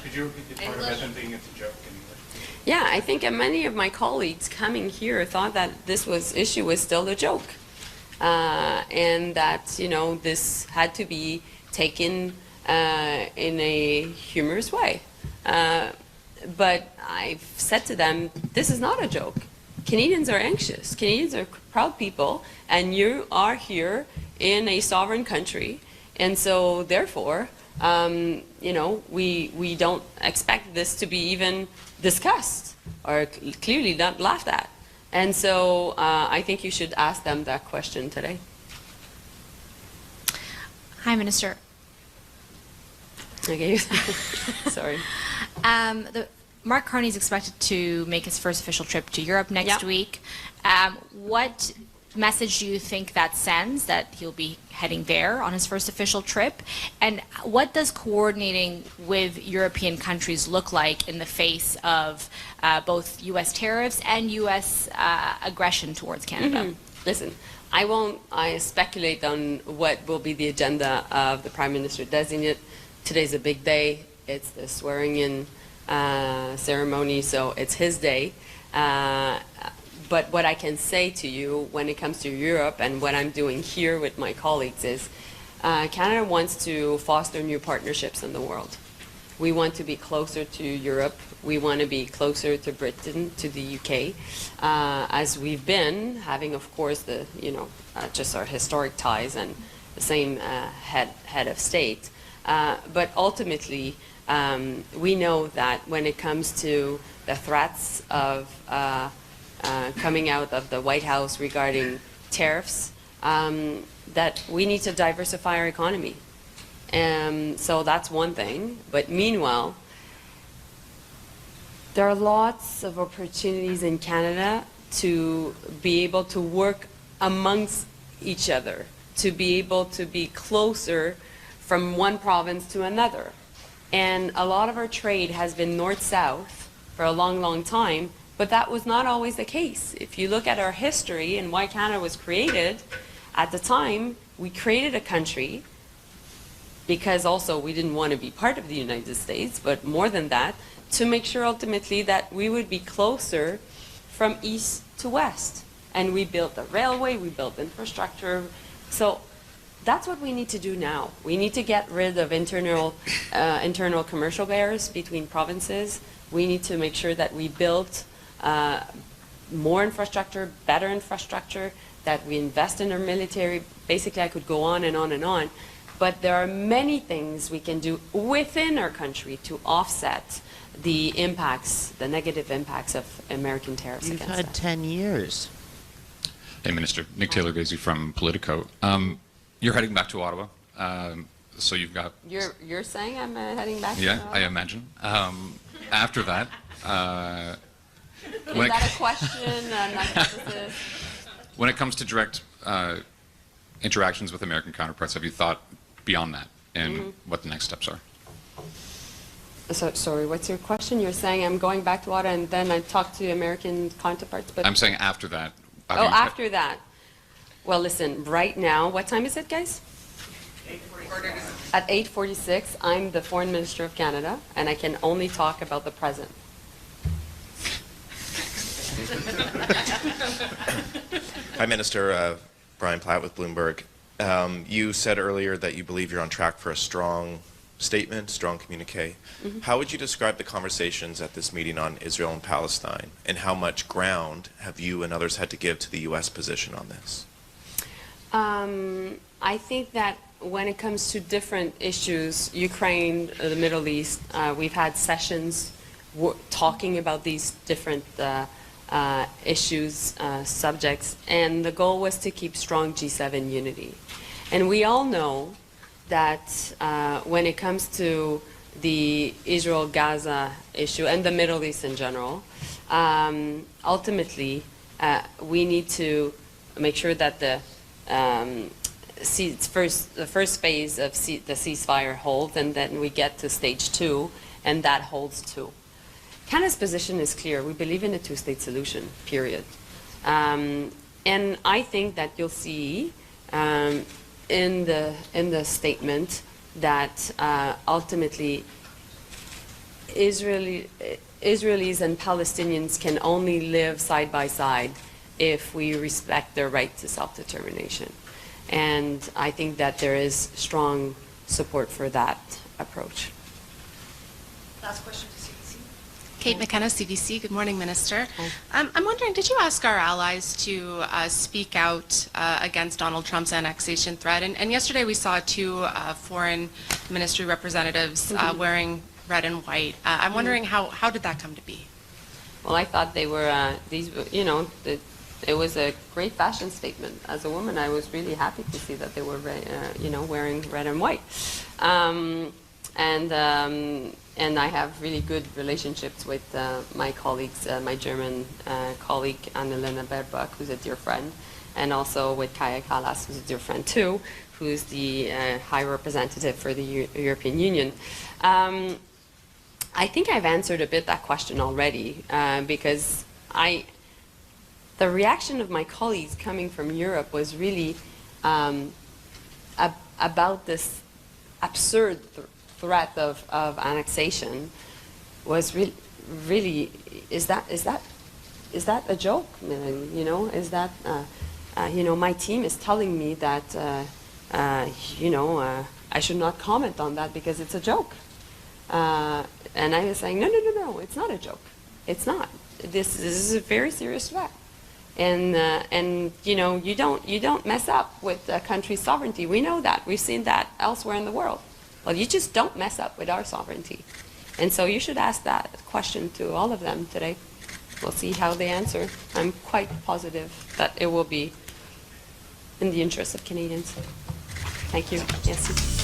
Could you repeat the part about them thinking it's a joke in English? Yeah, I think many of my colleagues coming here thought that this issue was still a joke, and that this had to be taken in a humorous way. But I've said to them, this is not a joke. Canadians are anxious. Canadians are proud people, and you are here in a sovereign country, and so therefore, we don't expect this to be even discussed or clearly not laughed at. And so I think you should ask them that question today. Hi, Minister. Okay, sorry. Mark Carney is expected to make his first official trip to Europe next week. What message do you think that sends, that he'll be heading there on his first official trip? And what does coordinating with European countries look like in the face of both U.S. tariffs and U.S. aggression towards Canada? Listen, I won't speculate on what will be the agenda of the Prime Minister designate. Today's a big day. It's the swearing-in ceremony, so it's his day. But what I can say to you when it comes to Europe and what I'm doing here with my colleagues is Canada wants to foster new partnerships in the world. We want to be closer to Europe. We want to be closer to Britain, to the UK, as we've been having, of course, the just our historic ties and the same head of state. But ultimately, we know that when it comes to the threats of coming out of the White House regarding tariffs, that we need to diversify our economy. So that's one thing. But meanwhile, there are lots of opportunities in Canada to be able to work amongst each other, to be able to be closer from one province to another. And a lot of our trade has been north-south for a long, long time, but that was not always the case. If you look at our history and why Canada was created, at the time, we created a country because also we didn't want to be part of the United States, but more than that, to make sure ultimately that we would be closer from east to west. And we built a railway, we built infrastructure. So that's what we need to do now. We need to get rid of internal commercial barriers between provinces. We need to make sure that we build more infrastructure, better infrastructure, that we invest in our military. Basically, I could go on and on and on. But there are many things we can do within our country to offset the impacts, the negative impacts of American tariffs against us. You've had 10 years. Hey, Minister. Nick Taylor-Gazy from Politico. You're heading back to Ottawa, so you've got... You're saying I'm heading back to Ottawa? I imagine. After that... Is that a question? Not hypothesis? When it comes to direct interactions with American counterparts, have you thought beyond that and what the next steps are? So, sorry, what's your question? You're saying I'm going back to Ottawa and then I talk to American counterparts? But I'm saying after that. After that. Well, listen, right now, what time is it, guys? 8:46. At 8:46, I'm the Foreign Minister of Canada, and I can only talk about the present. Hi, Minister. Brian Platt with Bloomberg. You said earlier that you believe you're on track for a strong statement, strong communique. How would you describe the conversations at this meeting on Israel and Palestine, and how much ground have you and others had to give to the U.S. position on this? I think that when it comes to different issues, Ukraine, the Middle East, we've had sessions talking about these different issues, subjects, and the goal was to keep strong G7 unity. And we all know that when it comes to the Israel-Gaza issue and the Middle East in general, ultimately we need to make sure that the first phase of the ceasefire holds, and then we get to stage 2, and that holds too. Canada's position is clear. We believe in a two-state solution, period. And I think that you'll see in the statement that ultimately Israelis and Palestinians can only live side by side if we respect their right to self-determination. And I think that there is strong support for that approach. Last question to CBC. Kate McKenna, CBC. Good morning, Minister. Hi. I'm wondering, did you ask our allies to speak out against Donald Trump's annexation threat? And yesterday we saw two foreign ministry representatives wearing red and white. I'm wondering how did that come to be? Well, I thought they were, it was a great fashion statement. As a woman, I was really happy to see that they were, wearing red and white. And I have really good relationships with my colleagues, my German colleague Annalena Baerbock, who's a dear friend, and also with Kaja Kallas, who's a dear friend too, who's the High Representative for the European Union. I think I've answered a bit that question already, because the reaction of my colleagues coming from Europe was really about this absurd threat of annexation. Was really is that a joke? Is that my team is telling me that I should not comment on that because it's a joke. And I was saying, no, it's not a joke. It's not. This is a very serious threat. And you don't mess up with a country's sovereignty. We know that. We've seen that elsewhere in the world. Well, you just don't mess up with our sovereignty. And so you should ask that question to all of them today. We'll see how they answer. I'm quite positive that it will be in the interest of Canadians. Thank you. Yes.